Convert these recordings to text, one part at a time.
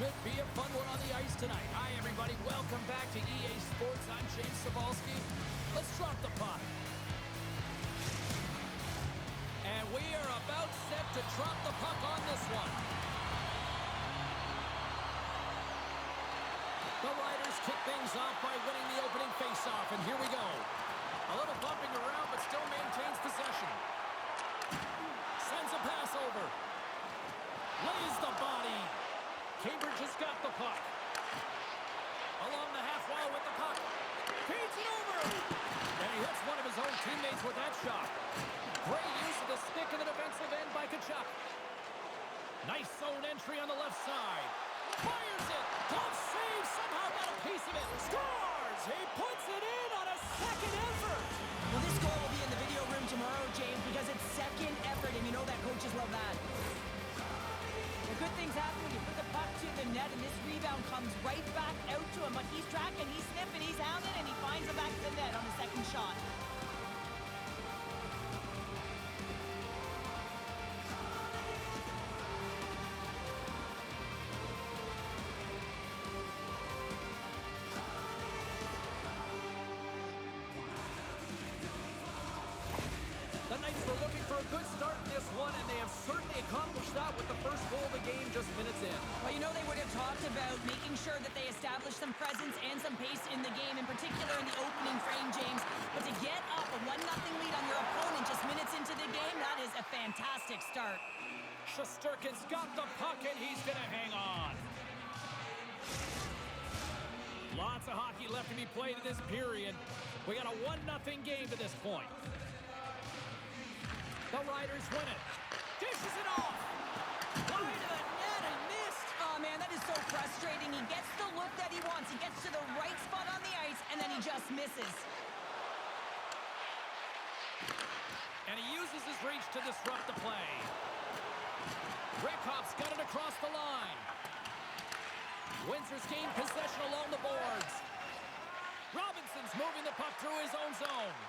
should be a fun one on the ice tonight. Hi, everybody. Welcome back to EA Sports. I'm James Cybulski. Let's drop the puck. And we are about set to drop the puck on this one. The Riders kick things off by winning the opening faceoff, and here we go. A little bumping around, but still maintains possession. Sends a pass over. Lays the body. Cambridge has got the puck. Along the half wall with the puck. Feeds it over. And he hits one of his own teammates with that shot. Great use of the stick in the defensive end by Tkachuk. Nice zone entry on the left side. Fires it. Glove save. Somehow got a piece of it. Scores. He puts it in on a second effort. Well, this goal will be in the video room tomorrow, James, because it's second effort, and you know that coaches love that. The good things happen when you put the puck to the net, and this rebound comes right back out to him. But he's tracking, he's sniffing, he's hounding, and he finds it back to the net on the second shot. The Knights were looking for a good start in this one, and they have certainly accomplished that with the first goal of the game just minutes in. Well, you know they would have talked about making sure that they established some presence and some pace in the game, in particular in the opening frame, James. But to get up a 1-0 lead on your opponent just minutes into the game, that is a fantastic start. Shesterkin's got the puck, and he's going to hang on. Lots of hockey left to be played in this period. We got a 1-0 game to this point. The Riders win it. Dishes it off. Wide of the net and missed. Oh, man, that is so frustrating. He gets the look that he wants. He gets to the right spot on the ice, and then he just misses. And he uses his reach to disrupt the play. Reckhoff's got it across the line. Windsor's gained possession along the boards. Robinson's moving the puck through his own zone.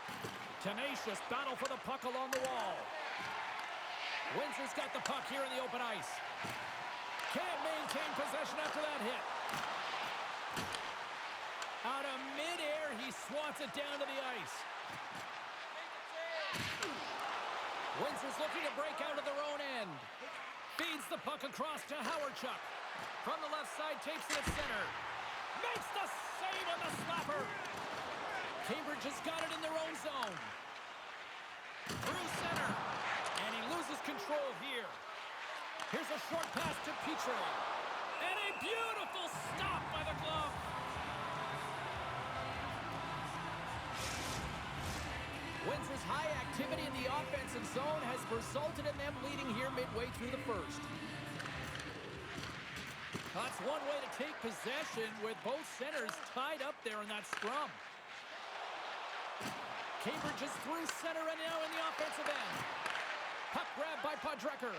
Tenacious battle for the puck along the wall. Windsor's got the puck here in the open ice. Can't maintain possession after that hit. Out of midair, he swats it down to the ice. Windsor's looking to break out of their own end. Feeds the puck across to Howardchuk. From the left side, takes it at center. Makes the save on the slapper. Cambridge has got it in their own zone. Through center. And he loses control here. Here's a short pass to Petrie. And a beautiful stop by the glove. Windsor's high activity in the offensive zone has resulted in them leading here midway through the first. That's one way to take possession with both centers tied up there in that scrum. Cambridge is through center and now in the offensive end. Puck grab by Podrecker.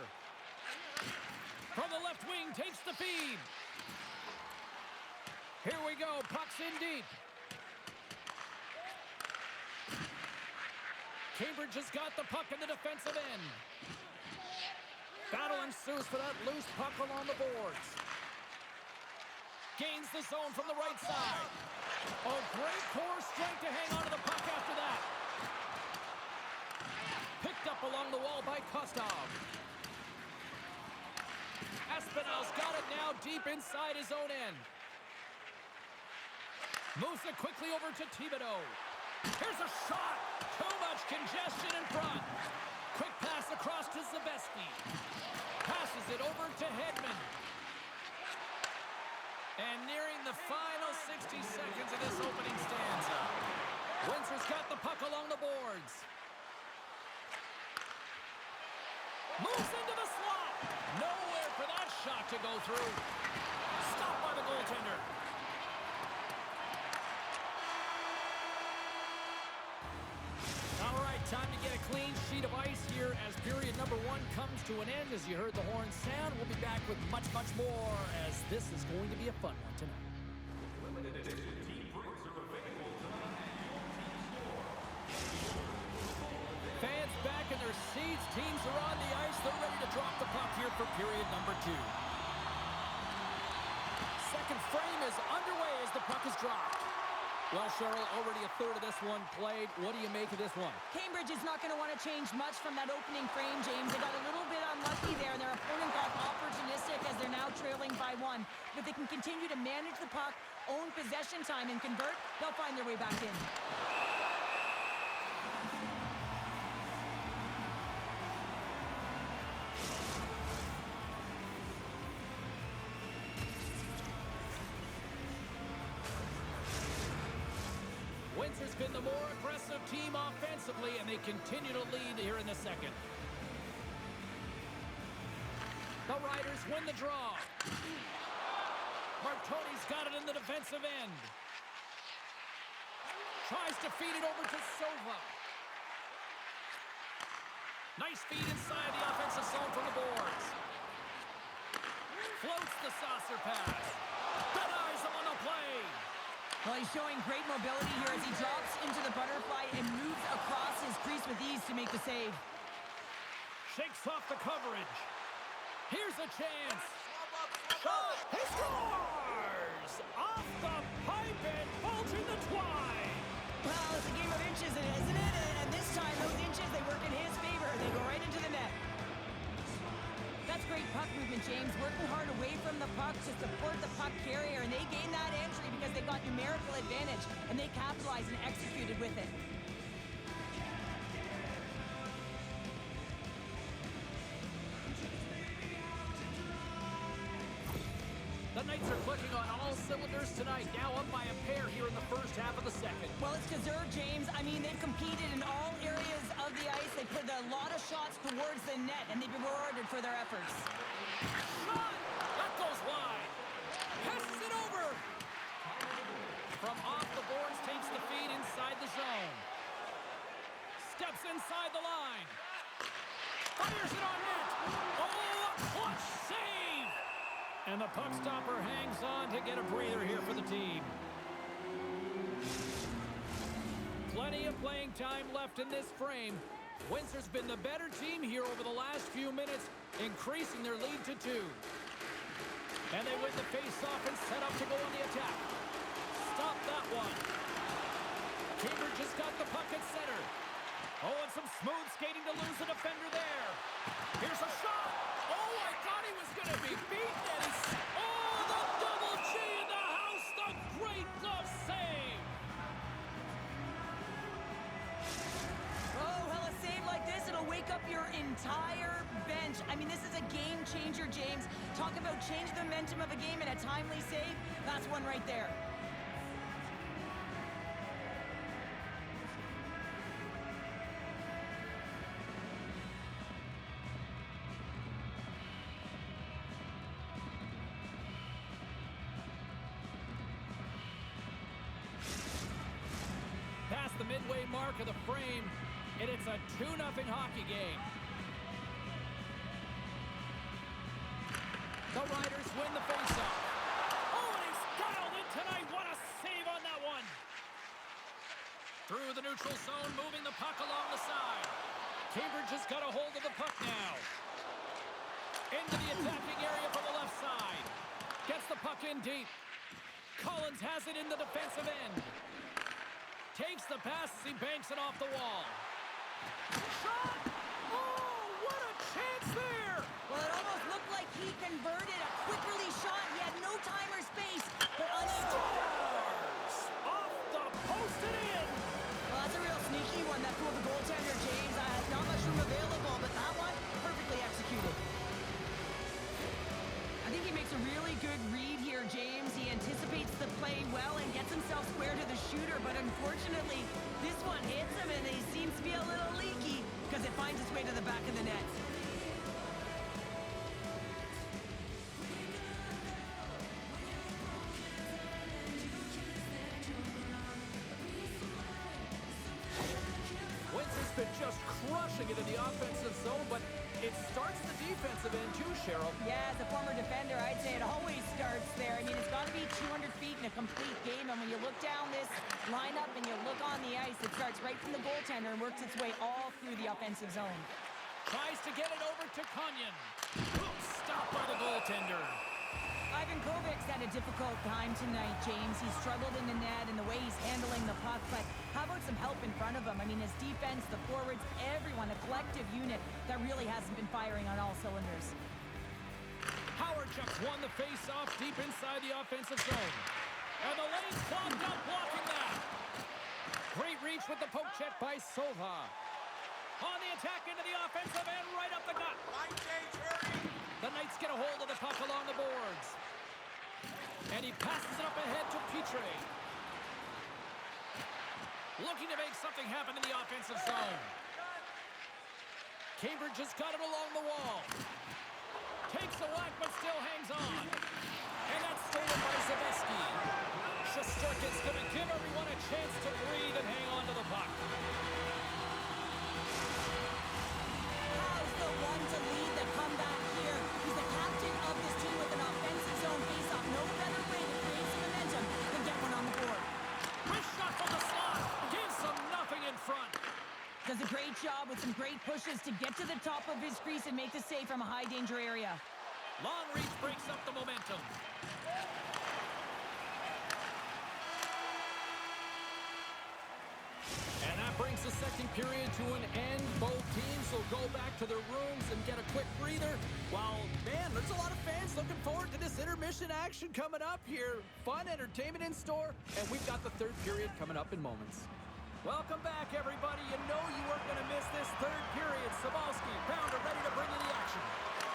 From the left wing, takes the feed. Here we go, puck's in deep. Cambridge has got the puck in the defensive end. Battle ensues for that loose puck along the boards. Gains the zone from the right side. Oh, great core strength to hang on to the puck after that. Picked up along the wall by Kostov. Espinal's got it now deep inside his own end. Moves it quickly over to Thibodeau. Here's a shot. Too much congestion in front. Quick pass across to Zabeski. Passes it over to Hedman. And nearing the final 60 seconds of this opening stanza. Windsor's got the puck along the boards. Moves into the slot. Nowhere for that shot to go through. Stopped by the goaltender. All right, time to get a clean sheet of ice here as period number one comes to an end. As you heard the horn sound, we'll be back with much, much more as this is going to be a fun one tonight. Limited edition team breaks are available tonight at your team store. Fans back in their seats. Teams are on the ice. They're ready to drop the puck here for period number two. frame is underway as the puck is dropped. Well, Cheryl, already a third of this one played. What do you make of this one? Cambridge is not going to want to change much from that opening frame, James. They got a little bit unlucky there, and their opponent got opportunistic as they're now trailing by 1. If they can continue to manage the puck, own possession time, and convert, they'll find their way back in. Windsor's been the more aggressive team offensively, and they continue to lead here in the second. The Riders win the draw. Martoni's got it in the defensive end. Tries to feed it over to Sova. Nice feed inside the offensive zone from the boards. Floats the saucer pass. Denies him on the play. Well, he's showing great mobility here as he drops into the butterfly and moves across his crease with ease to make the save. Shakes off the coverage. Here's a chance. Shot! He scores! Off the pipe and bulging the twine. Well, it's a game of inches, isn't it? And this time, those inches, they work in his favor. They go right into the net. That's great puck movement, James. Working hard away from the puck to support the puck carrier, and they gain that entry because they've got numerical advantage, and they capitalized and executed with it. The Knights are clicking on all cylinders tonight, now up by a pair here in the first half of the second. Well, it's deserved, James. I mean, they've competed in all areas of the ice. They put a lot of shots towards the net, and they've been rewarded for their efforts. Shot! That goes wide. Passes it over. From off the boards, takes the feed inside the zone. Steps inside the line. Fires it on net. Oh, a clutch save! And the puck stopper hangs on to get a breather here for the team. Plenty of playing time left in this frame. Windsor's been the better team here over the last few minutes, increasing their lead to 2. And they win the face-off and set up to go on the attack. Stop that one. Cambridge has got the puck at center. Oh, and some smooth skating to lose the defender there. Here's a shot. Oh, I thought he was going to be beaten. And oh, the double G in the house. The great glove save. Oh, well, a save like this, it'll wake up your entire bench. I mean, this is a game changer, James. Talk about change the momentum of a game and a timely save. That's one right there. Past the midway mark of the frame, and it's a 2-0 hockey game. The Riders win the faceoff. Oh, and he's dialed in tonight. What a save on that one. Through the neutral zone, moving the puck along the side. Cambridge has got a hold of the puck now. Into the attacking area from the left side. Gets the puck in deep. Collins has it in the defensive end. Takes the pass as he banks it off the wall. Shot! Oh, what a chance there! Well, it almost looked like he converted a quick release shot. He had no time or space, but Scores! Off the post and in! well, that's a real sneaky one that fooled the goaltender, James. Not much room available, but that one, perfectly executed. I think he makes a really good read here, James. He anticipates the play well and gets himself square to the shooter, but unfortunately, this one hits him and he seems to be a little leaky because it finds its way to the back of the net. Windsor's been just crushing it in the offensive zone, but it starts the defensive end too, Cheryl. Yeah, as a former defender, I'd say it always starts there. I mean, it's got to be 200 feet in a complete game, and when you look down this lineup and you look on the ice, it starts right from the goaltender and works its way all through the offensive zone. Tries to get it over to Cunyon. Stopped by the goaltender. Ivan Kovic said a difficult time tonight, James. He's struggled in the net and the way he's handling the puck, but how about some help in front of him? I mean, his defense, the forwards, everyone, a collective unit that really hasn't been firing on all cylinders. Howard just won the face-off deep inside the offensive zone. And the lane's clogged up, blocking that. Great reach with the poke check by Sova. On the attack into the offensive end, right up the gut. The Knights get a hold of the puck along the boards. And he passes it up ahead to Petrie. Looking to make something happen in the offensive zone. Cambridge has got it along the wall. Takes a whack, but still hangs on. And that's stolen by Zaveski. Shesterkin's going to give everyone a chance to breathe and hang on to the puck. How's the one to lead the comeback here? He's the captain of this team with an offensive zone face-off. No better way to create some momentum than get one on the board. Wrist shot from the slot. Gives them nothing in front. Does a great job with some great pushes to get to the top of his crease and make the save from a high-danger area. Long reach breaks up the momentum. And that brings the second period to an end. Both teams will go back to their rooms and get a quick breather. While, man, there's a lot of fans looking forward to this intermission action coming up here. Fun entertainment in store, and we've got the third period coming up in moments. Welcome back, everybody. You know you weren't going to miss this third period. Sabalski, Pounder, ready to bring you the action.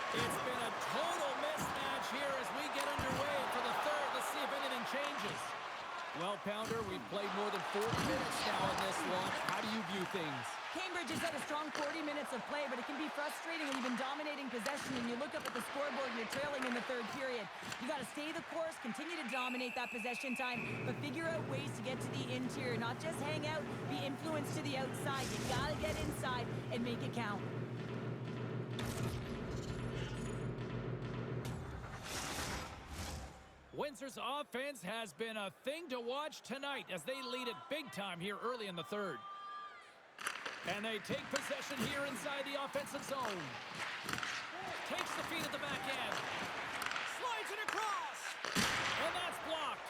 It's been a total mismatch here as we get underway for the third. Let's see if anything changes. Well, Pounder, we've played more than 40 minutes now in this launch. How do you view things? Cambridge has had a strong 40 minutes of play, but it can be frustrating when you've been dominating possession and you look up at the scoreboard and you're trailing in the third period. You got to stay the course, continue to dominate that possession time, but figure out ways to get to the interior, not just hang out, be influenced to the outside. You got to get inside and make it count. Windsor's offense has been a thing to watch tonight as they lead it big time here early in the third. And they take possession here inside the offensive zone. Takes the feed at the back end. Slides it across. And that's blocked.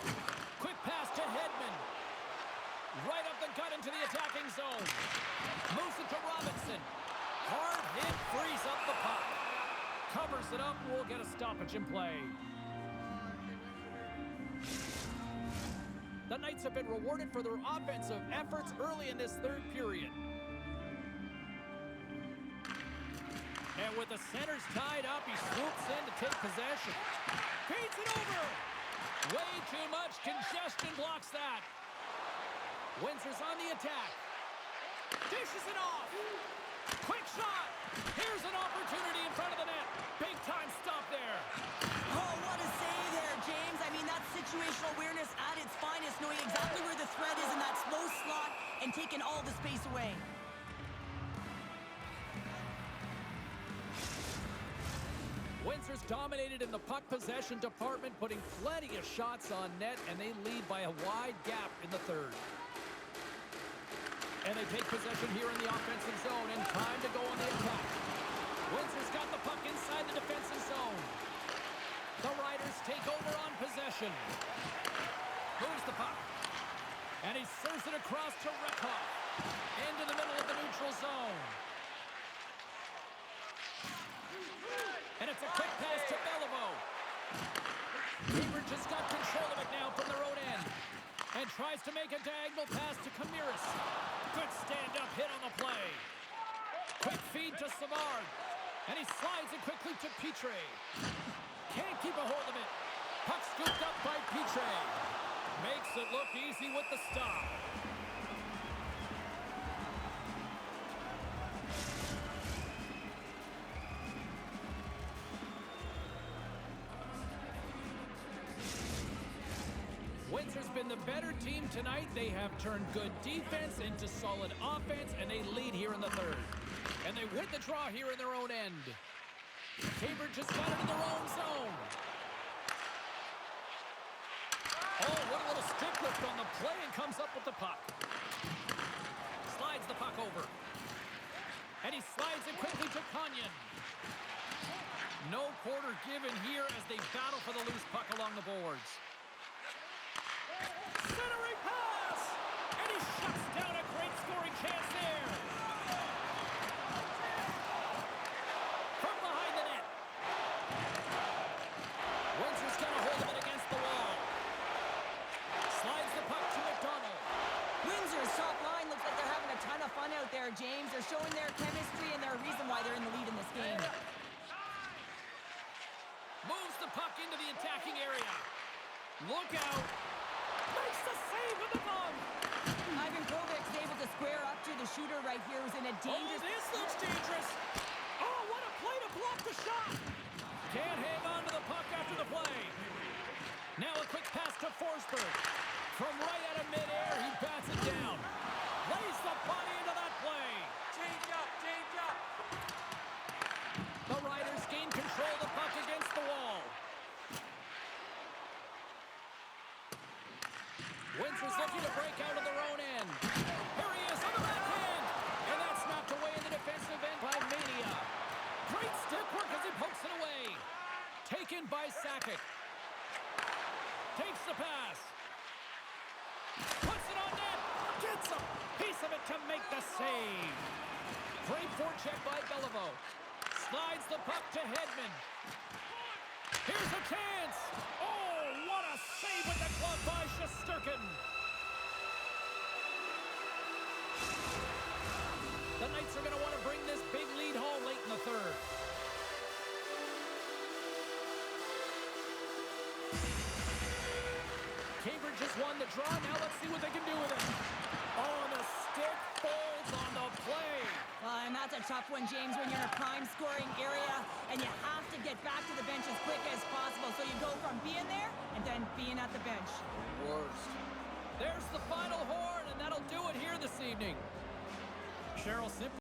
Quick pass to Hedman. Right up the gut into the attacking zone. Moves it to Robinson. Hard hit, frees up the puck. Covers it up, we'll get a stoppage in play. The Knights have been rewarded for their offensive efforts early in this third period. And with the centers tied up, he swoops in to take possession. Feeds it over. Way too much congestion blocks that. Windsor's on the attack. Dishes it off. Quick shot. Here's an opportunity in front of the net. Big time stop there. Oh, what a save there, James. I mean, that's situational awareness at its finest, knowing exactly where the threat is in that slow slot and taking all the space away. Windsor's dominated in the puck possession department, putting plenty of shots on net, and they lead by a wide gap in the third. And they take possession here in the offensive zone, and time to go on the attack. Windsor's got the puck inside the defensive zone. The Riders take over on possession. Moves the puck. And he serves it across to Rekhoff. Into the middle of the neutral zone. And it's a quick pass to Beliveau. Cambridge has got control of it now from their own end. And tries to make a diagonal pass to Kamiris. Good stand-up hit on the play. Quick feed to Savard. And he slides it quickly to Petrie. Can't keep a hold of it. Puck scooped up by Petrie. Makes it look easy with the stop. Windsor's been the better team tonight. They have turned good defense into solid offense, and they lead here in the third. And they win the draw here in their own end. Cambridge has got it in their own zone. Oh, what a little stick lift on the play, and comes up with the puck. Slides the puck over. And he slides it quickly to Kanyan. No quarter given here as they battle for the loose puck along the boards. Centering pass! And he shuts down a great scoring chance there. From behind the net. Windsor's going to hold it against the wall. Slides the puck to McDonald. Windsor's top line looks like they're having a ton of fun out there, James. They're showing their chemistry and their reason why they're in the lead in this game. Moves the puck into the attacking area. Look out. Makes the save with the bump. Ivan Kovic's able to square up to the shooter right here, who's in a dangerous... Oh, this looks dangerous. Oh, what a play to block the shot. Can't hang on to the puck after the play. Now a quick pass to Forsberg. From right out of midair, he bats it down. Lays the body into that play. Change up, change up. The Riders gain control of the puck against the wall. Windsor's looking to break out of their own end. Here he is on the backhand. And that's knocked away in the defensive end by Mania. Great stick work as he pokes it away. Taken by Sakic. Takes the pass. Puts it on net. Gets a piece of it to make the save. Great forecheck by Beliveau. Slides the puck to Hedman. Here's a chance. Oh, what a save with the glove by Shesterkin. The Knights are going to want to bring this big lead home late in the third. Cambridge has won the draw. Now let's see what they can do with it. Oh, and the stick folds on the play. And that's a tough one, James, when you're in a prime scoring area and you have to get back to the bench as quick as possible. So you go from being there and then being at the bench. Worst. There's the final horn, and that'll do it here this evening. Cheryl Simpson.